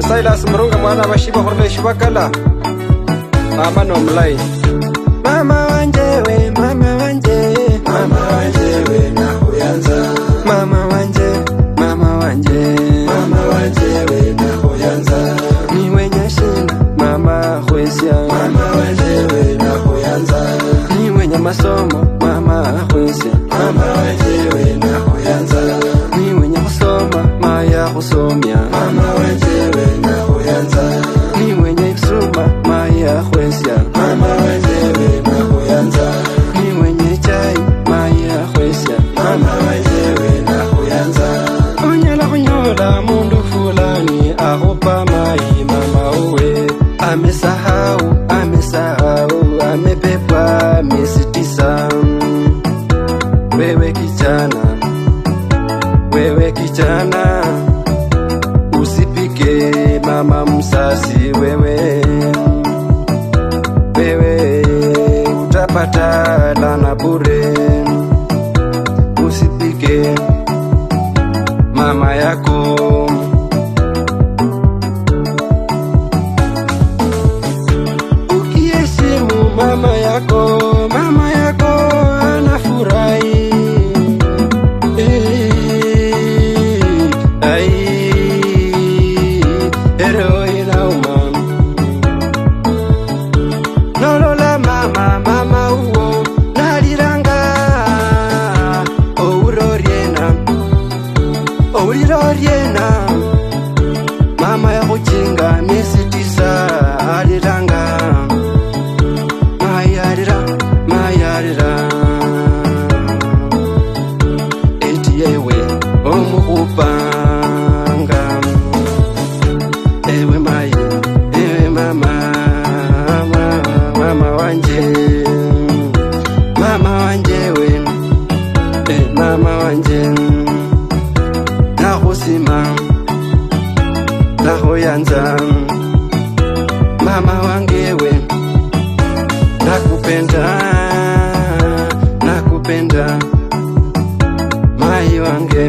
Silas Murunga mwana bashiba horle shibakala mama no mlai mama wanjewe mama wanjewe na huyanza mama wanjewe na huyanza ni wenye shina mama huesya mama wanjewe na huyanza ni wenye masomo mama huesya mama wanjewe na huyanza ni wenye kusoma maya husomya mama wanjewe na huyanza ni wenye kusoma maya huesya mama wanjewe na huyanza ni wenye chai maya huesya mama wanjewe na huyanza unyala kunyola mundu fulani ahupa mai mama uwe amesahau amepepa miezi 9 wewe kijana usipike mama msasi wewe utapata lana bure usipike mama yako ukiheshimu mama yako anafurahi nolola mama uo naliranga ouroriena mama ya kuchinga miezi 9 aliranga mayarira eti yewe omukupanga ewe mama wanje nahusima nahoyanza mama wangewe nakupenda mai wange